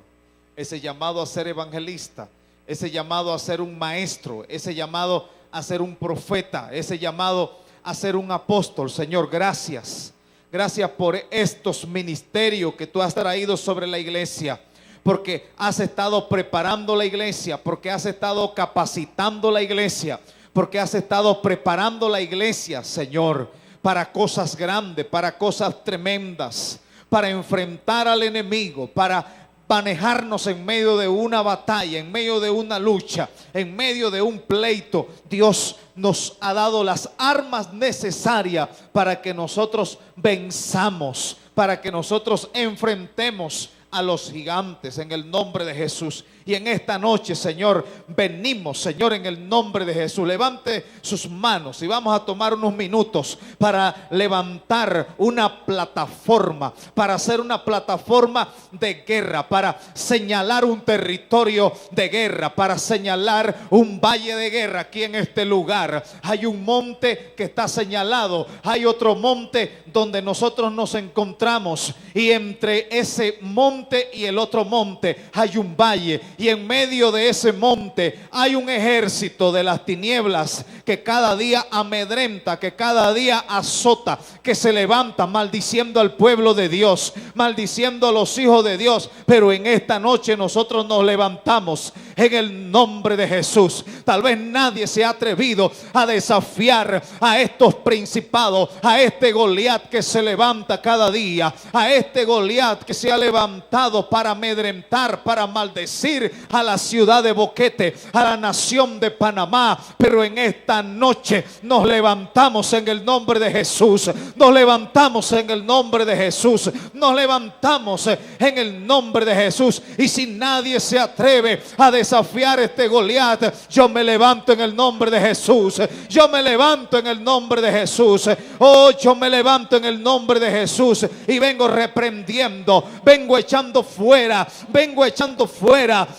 ese llamado a ser evangelista, ese llamado a ser un maestro, ese llamado a ser un profeta, ese llamado a ser un apóstol. Señor, gracias. Gracias por estos ministerios que tú has traído sobre la iglesia, porque has estado preparando la iglesia, porque has estado capacitando la iglesia, porque has estado preparando la iglesia, Señor, para cosas grandes, para cosas tremendas, para enfrentar al enemigo, para manejarnos en medio de una batalla, en medio de una lucha, en medio de un pleito. Dios nos ha dado las armas necesarias para que nosotros venzamos, para que nosotros enfrentemos a los gigantes en el nombre de Jesús. Y en esta noche, Señor, venimos, Señor, en el nombre de Jesús. Levante sus manos y vamos a tomar unos minutos para levantar una plataforma, para hacer una plataforma de guerra, para señalar un territorio de guerra, para señalar un valle de guerra aquí en este lugar. Hay un monte que está señalado, hay otro monte donde nosotros nos encontramos, y entre ese monte y el otro monte hay un valle. Y en medio de ese monte hay un ejército de las tinieblas que cada día amedrenta, que cada día azota, que se levanta maldiciendo al pueblo de Dios, maldiciendo a los hijos de Dios. Pero en esta noche nosotros nos levantamos en el nombre de Jesús. Tal vez nadie se ha atrevido a desafiar a estos principados, a este Goliat que se levanta cada día, a este Goliat que se ha levantado para amedrentar, para maldecir a la ciudad de Boquete, a la nación de Panamá. Pero en esta noche nos levantamos en el nombre de Jesús, nos levantamos en el nombre de Jesús, nos levantamos en el nombre de Jesús. Y si nadie se atreve a desafiar este Goliat, yo me levanto en el nombre de Jesús, yo me levanto en el nombre de Jesús. Oh, yo me levanto en el nombre de Jesús y vengo reprendiendo, vengo echando fuera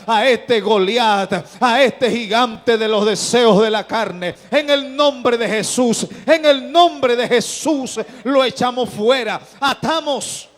a este Goliat, a este gigante de los deseos de la carne. En el nombre de Jesús, en el nombre de Jesús lo echamos fuera, atamos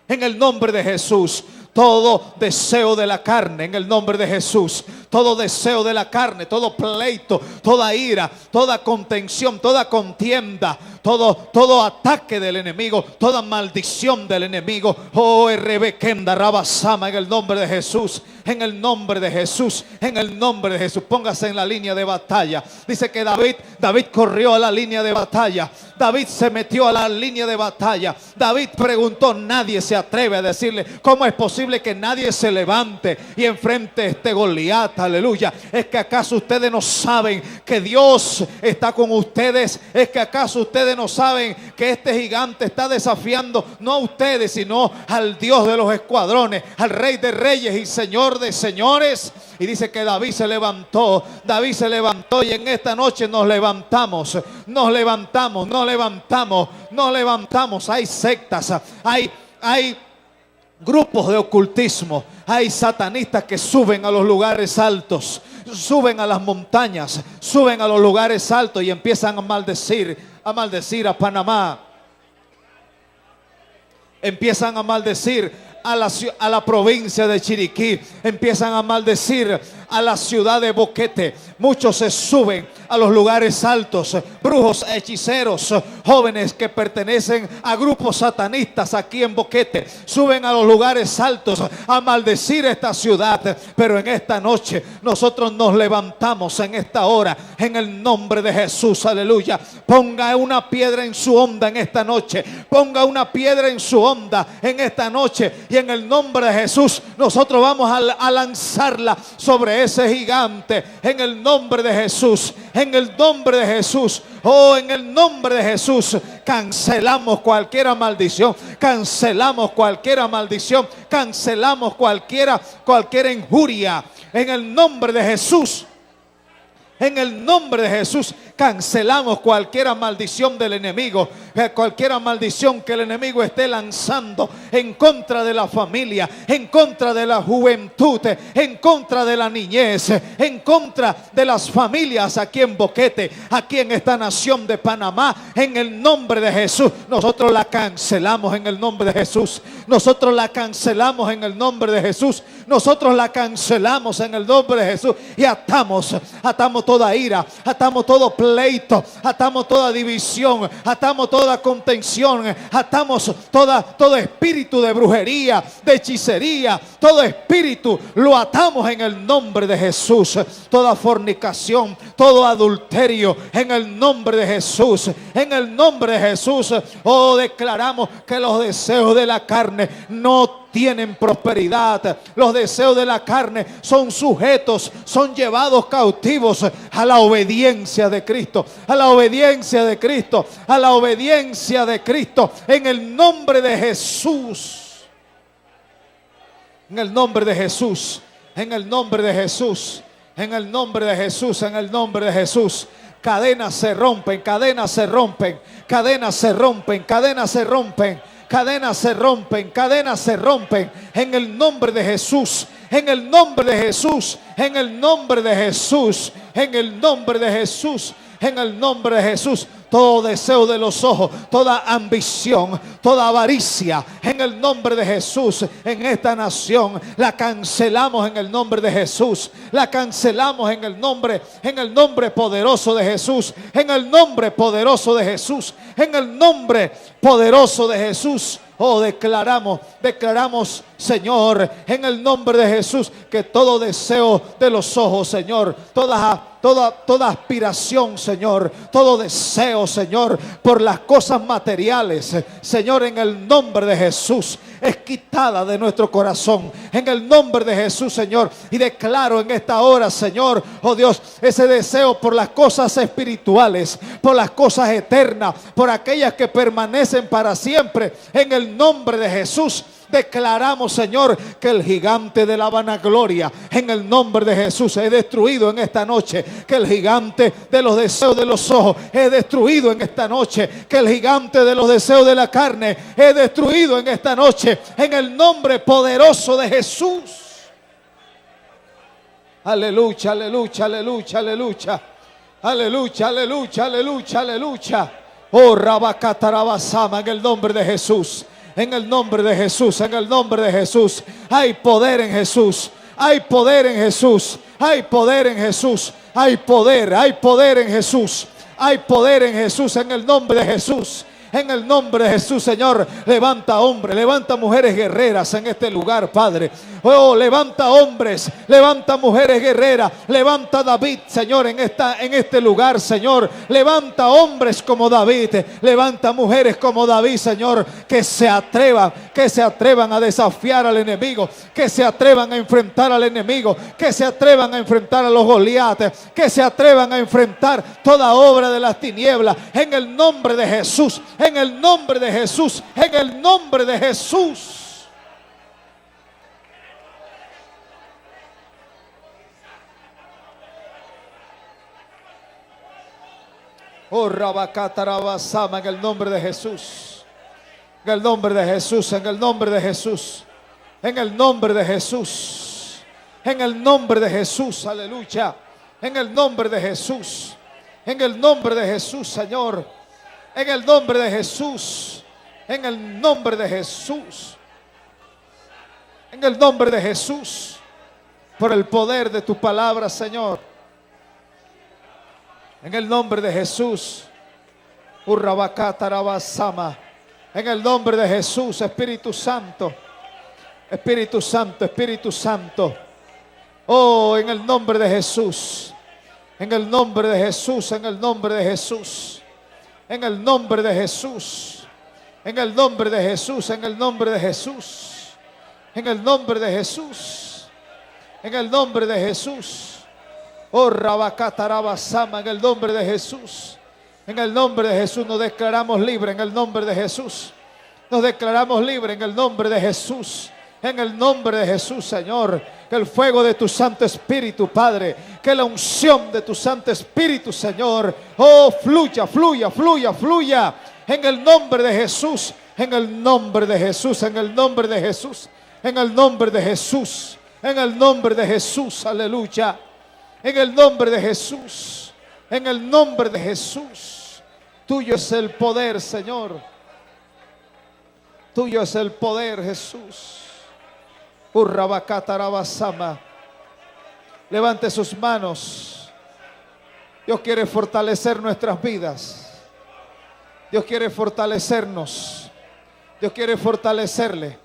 en el nombre de Jesús todo deseo de la carne, en el nombre de Jesús, todo deseo de la carne, todo pleito, toda ira, toda contención, toda contienda, todo ataque del enemigo, toda maldición del enemigo. Oh, Rebequenda Rabasama, en el nombre de Jesús, en el nombre de Jesús, en el nombre de Jesús. Póngase en la línea de batalla. Dice que David corrió a la línea de batalla. David se metió a la línea de batalla. David preguntó, nadie se atreve a decirle, ¿cómo es posible que nadie se levante y enfrente a este Goliat? Aleluya. ¿Es que acaso ustedes no saben que Dios está con ustedes? ¿Es que acaso ustedes no saben que este gigante está desafiando no a ustedes, sino al Dios de los escuadrones, al Rey de reyes y Señor de señores? Y dice que David se levantó y en esta noche nos levantamos. Hay sectas, hay grupos de ocultismo, hay satanistas que suben a los lugares altos, suben a las montañas, suben a los lugares altos y empiezan a maldecir a Panamá. Empiezan a maldecir a la provincia de Chiriquí, empiezan a maldecir a la ciudad de Boquete. Muchos se suben a los lugares altos, brujos, hechiceros, jóvenes que pertenecen a grupos satanistas aquí en Boquete, suben a los lugares altos a maldecir esta ciudad. Pero en esta noche nosotros nos levantamos en esta hora en el nombre de Jesús. Aleluya. Ponga una piedra en su onda en esta noche, ponga una piedra en su onda en esta noche, y en el nombre de Jesús nosotros vamos a lanzarla sobre ese gigante. En el nombre de Jesús, en el nombre de Jesús, oh, en el nombre de Jesús, cancelamos cualquier maldición, cancelamos cualquier maldición, cancelamos cualquier injuria. En el nombre de Jesús, en el nombre de Jesús, cancelamos cualquier maldición del enemigo, cualquier maldición que el enemigo esté lanzando en contra de la familia, en contra de la juventud, en contra de la niñez, en contra de las familias aquí en Boquete, aquí en esta nación de Panamá. En el nombre de Jesús, nosotros la cancelamos en el nombre de Jesús. Nosotros la cancelamos en el nombre de Jesús. Nosotros la cancelamos en el nombre de Jesús y atamos toda ira, atamos todo pleito, atamos toda división, atamos toda contención, atamos todo espíritu de brujería, de hechicería, todo espíritu lo atamos en el nombre de Jesús. Toda fornicación, todo adulterio, en el nombre de Jesús, en el nombre de Jesús. Oh, declaramos que los deseos de la carne no tienen prosperidad. Los deseos de la carne son sujetos, son llevados cautivos a la obediencia de Cristo, a la obediencia de Cristo, a la obediencia de Cristo, en el nombre de Jesús. En el nombre de Jesús, en el nombre de Jesús, en el nombre de Jesús, en el nombre de Jesús. Cadenas se rompen, cadenas se rompen, cadenas se rompen, cadenas se rompen. Cadenas se rompen, cadenas se rompen en el nombre de Jesús, en el nombre de Jesús, en el nombre de Jesús, en el nombre de Jesús, en el nombre de Jesús. Todo deseo de los ojos, toda ambición, toda avaricia, en el nombre de Jesús, en esta nación, la cancelamos en el nombre de Jesús. La cancelamos en el nombre poderoso de Jesús, en el nombre poderoso de Jesús, en el nombre poderoso de Jesús. Oh, declaramos, Señor, en el nombre de Jesús, que todo deseo de los ojos, Señor, toda aspiración, Señor, todo deseo, Señor, por las cosas materiales, Señor, en el nombre de Jesús, es quitada de nuestro corazón, en el nombre de Jesús, Señor. Y declaro en esta hora, Señor, oh Dios, ese deseo por las cosas espirituales, por las cosas eternas, por aquellas que permanecen para siempre, en el nombre de Jesús. Declaramos, Señor, que el gigante de la vanagloria, en el nombre de Jesús, es destruido en esta noche. Que el gigante de los deseos de los ojos es destruido en esta noche. Que el gigante de los deseos de la carne es destruido en esta noche, en el nombre poderoso de Jesús. Aleluya, aleluya, aleluya, aleluya. Aleluya, aleluya, aleluya, aleluya. Oh, Rabacatarabasama, en el nombre de Jesús. En el nombre de Jesús, en el nombre de Jesús. Hay poder en Jesús. Hay poder en Jesús. Hay poder en Jesús. Hay poder en Jesús. Hay poder en Jesús, en el nombre de Jesús. En el nombre de Jesús, Señor, levanta hombres, levanta mujeres guerreras en este lugar, Padre. Oh, levanta hombres, levanta mujeres guerreras, levanta David, Señor, en este lugar, Señor. Levanta hombres como David, levanta mujeres como David, Señor, que se atrevan a desafiar al enemigo, que se atrevan a enfrentar al enemigo, que se atrevan a enfrentar a los Goliates, que se atrevan a enfrentar toda obra de las tinieblas, en el nombre de Jesús. En el nombre de Jesús, en el nombre de Jesús. Oh, Rabacatarabasama, en el nombre de Jesús. En el nombre de Jesús, en el nombre de Jesús. En el nombre de Jesús. En el nombre de Jesús, aleluya. En el nombre de Jesús. En el nombre de Jesús, Señor. En el nombre de Jesús, en el nombre de Jesús, en el nombre de Jesús, por el poder de tu palabra, Señor. En el nombre de Jesús, Urrabacatarabasama. En el nombre de Jesús, Espíritu Santo, Espíritu Santo, Espíritu Santo. Oh, en el nombre de Jesús, en el nombre de Jesús, en el nombre de Jesús. En el nombre de Jesús, en el nombre de Jesús, en el nombre de Jesús, en el nombre de Jesús, en el nombre de Jesús. Oh, Rabacatarabasama, en el nombre de Jesús, en el nombre de Jesús nos declaramos libres, en el nombre de Jesús, nos declaramos libres en el nombre de Jesús. En el nombre de Jesús, Señor, que el fuego de tu Santo Espíritu, Padre, que la unción de tu Santo Espíritu, Señor, oh, fluya, fluya, fluya, fluya, en el nombre de Jesús, en el nombre de Jesús, en el nombre de Jesús, en el nombre de Jesús, en el nombre de Jesús, aleluya, en el nombre de Jesús, en el nombre de Jesús. Tuyo es el poder, Señor, tuyo es el poder, Jesús. Urrabacatarabasama. Levante sus manos. Dios quiere fortalecer nuestras vidas. Dios quiere fortalecernos. Dios quiere fortalecerle.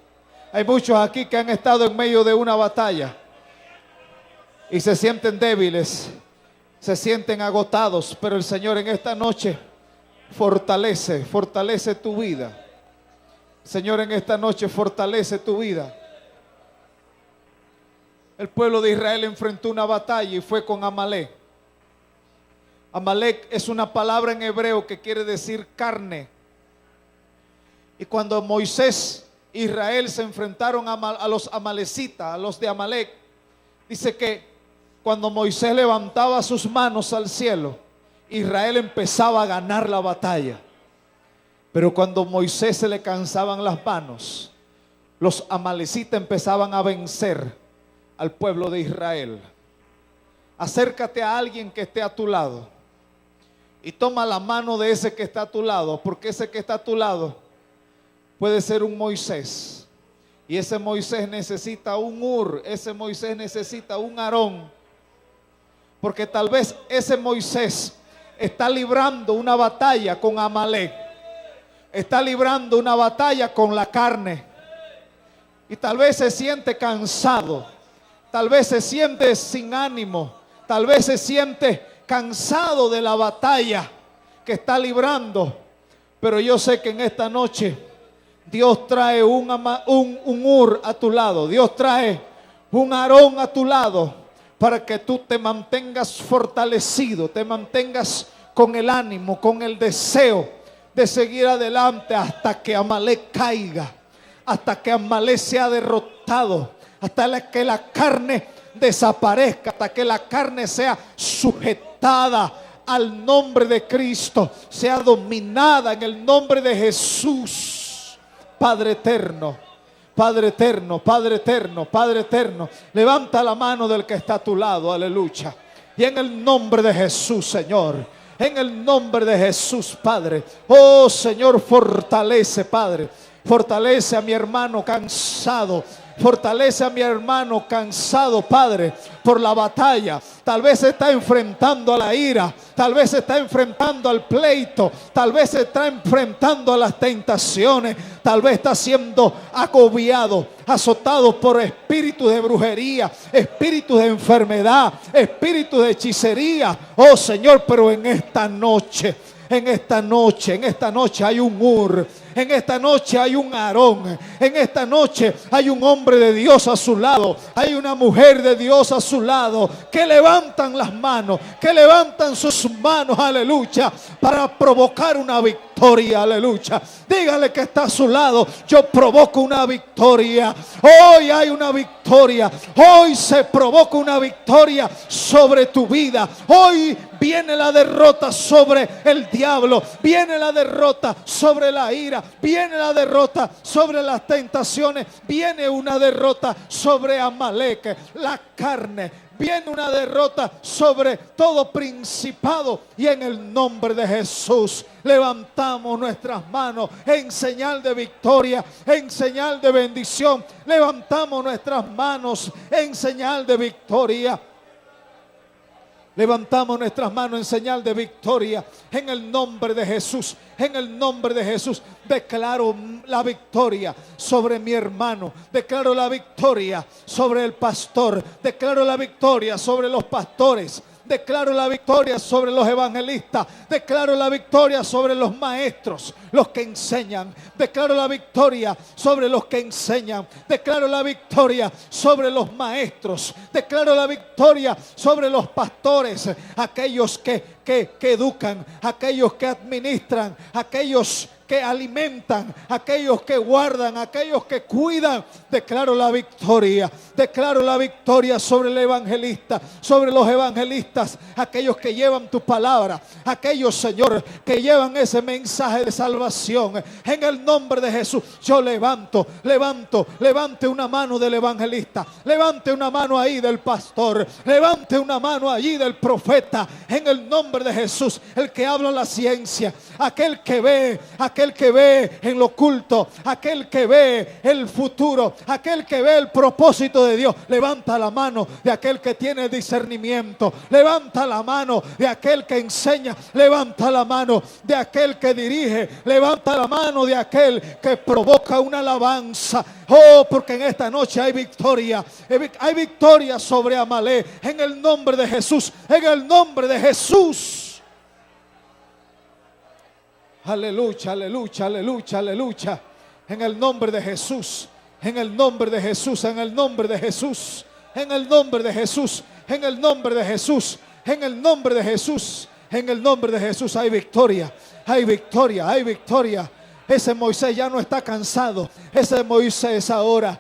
Hay muchos aquí que han estado en medio de una batalla y se sienten débiles, se sienten agotados, pero el Señor en esta noche fortalece tu vida. Señor, en esta noche fortalece tu vida. El pueblo de Israel enfrentó una batalla y fue con Amalek. Amalek es una palabra en hebreo que quiere decir carne. Y cuando Moisés e Israel se enfrentaron a los amalecitas, a los de Amalek, dice que cuando Moisés levantaba sus manos al cielo, Israel empezaba a ganar la batalla. Pero cuando Moisés se le cansaban las manos, los amalecitas empezaban a vencer al pueblo de Israel. Acércate a alguien que esté a tu lado y toma la mano de ese que está a tu lado, porque ese que está a tu lado puede ser un Moisés, y ese Moisés necesita un Ur, ese Moisés necesita un Aarón, porque tal vez ese Moisés está librando una batalla con Amalek, está librando una batalla con la carne, y tal vez se siente cansado, tal vez se siente sin ánimo, tal vez se siente cansado de la batalla que está librando. Pero yo sé que en esta noche Dios trae un Ur a tu lado. Dios trae un Aarón a tu lado para que tú te mantengas fortalecido, te mantengas con el ánimo, con el deseo de seguir adelante hasta que Amalek caiga, hasta que Amalek sea derrotado, hasta que la carne desaparezca, hasta que la carne sea sujetada al nombre de Cristo, sea dominada en el nombre de Jesús. Padre eterno, Padre eterno, Padre eterno, Padre eterno, levanta la mano del que está a tu lado, aleluya. Y en el nombre de Jesús, Señor, en el nombre de Jesús, Padre, oh Señor, fortalece, Padre, fortalece a mi hermano cansado, Fortalece a mi hermano cansado, Padre, por la batalla. Tal vez está enfrentando a la ira, tal vez está enfrentando al pleito, tal vez está enfrentando a las tentaciones, tal vez está siendo agobiado, azotado por espíritus de brujería, espíritus de enfermedad, espíritus de hechicería. Oh Señor, pero en esta noche hay un Ur, en esta noche hay un Aarón, en esta noche hay un hombre de Dios a su lado, hay una mujer de Dios a su lado, que levantan las manos, que levantan sus manos, aleluya, para provocar una victoria, aleluya. Dígale que está a su lado: yo provoco una victoria. Hoy hay una victoria, hoy se provoca una victoria sobre tu vida. Hoy viene la derrota sobre el diablo, viene la derrota sobre la ira, viene la derrota sobre las tentaciones, viene una derrota sobre Amalek, la carne. Viene una derrota sobre todo principado, y en el nombre de Jesús levantamos nuestras manos en señal de victoria, en señal de bendición. Levantamos nuestras manos en señal de victoria. Levantamos nuestras manos en señal de victoria en el nombre de Jesús. En el nombre de Jesús declaro la victoria sobre mi hermano. Declaro la victoria sobre el pastor. Declaro la victoria sobre los pastores. Declaro la victoria sobre los evangelistas. Declaro la victoria sobre los maestros, los que enseñan. Declaro la victoria sobre los que enseñan. Declaro la victoria sobre los maestros. Declaro la victoria sobre los pastores, aquellos que educan, aquellos que administran, aquellos que alimentan, aquellos que guardan, aquellos que cuidan. Declaro la victoria sobre el evangelista, sobre los evangelistas, aquellos que llevan tu palabra, aquellos, Señor, que llevan ese mensaje de salvación. En el nombre de Jesús, yo levante una mano del evangelista, levante una mano ahí del pastor, levante una mano allí del profeta. En el nombre de Jesús, el que habla la ciencia, aquel que ve en lo oculto, aquel que ve el futuro, aquel que ve el propósito de Dios. Levanta la mano de aquel que tiene discernimiento, levanta la mano de aquel que enseña, levanta la mano de aquel que dirige, levanta la mano de aquel que provoca una alabanza. Oh, porque en esta noche hay victoria sobre Amalek, en el nombre de Jesús, en el nombre de Jesús. Aleluya, aleluya, aleluya, aleluya. En el nombre de Jesús, en el nombre de Jesús, en el nombre de Jesús, en el nombre de Jesús, en el nombre de Jesús, en el nombre de Jesús, en el nombre de Jesús hay victoria, hay victoria, hay victoria. Ese Moisés ya no está cansado. Ese Moisés ahora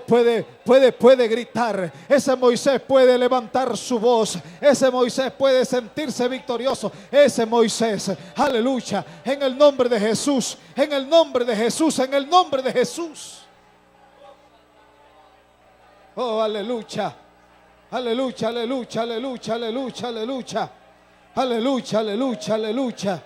puede gritar. Ese Moisés puede levantar su voz. Ese Moisés puede sentirse victorioso. Ese Moisés, aleluya, en el nombre de Jesús, en el nombre de Jesús, en el nombre de Jesús. Oh, aleluya, aleluya, aleluya, aleluya, aleluya, aleluya, aleluya, aleluya, aleluya.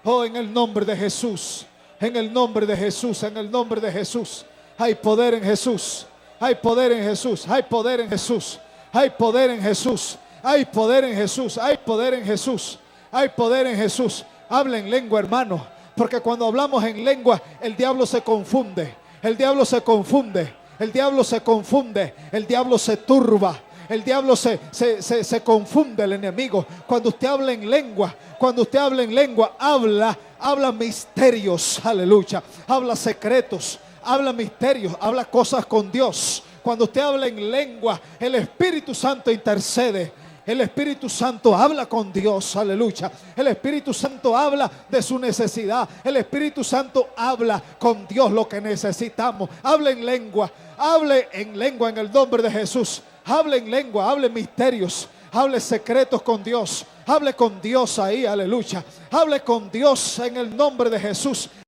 Oh, en el nombre de Jesús. En el nombre de Jesús, en el nombre de Jesús. Hay poder en Jesús. Hay poder en Jesús. Hay poder en Jesús. Hay poder en Jesús. Hay poder en Jesús. Hay poder en Jesús. Hay poder en Jesús. Habla en lengua, hermano. Porque cuando hablamos en lengua, el diablo se confunde. El diablo se confunde. El diablo se confunde. El diablo se turba. El diablo se confunde, el enemigo. Cuando usted habla en lengua, habla misterios, aleluya. Habla secretos, habla misterios, habla cosas con Dios. Cuando usted habla en lengua, el Espíritu Santo intercede. El Espíritu Santo habla con Dios, aleluya. El Espíritu Santo habla de su necesidad. El Espíritu Santo habla con Dios lo que necesitamos. Hable en lengua en el nombre de Jesús. Hable en lengua, hable misterios, hable secretos con Dios. Hable con Dios ahí, aleluya. Hable con Dios en el nombre de Jesús.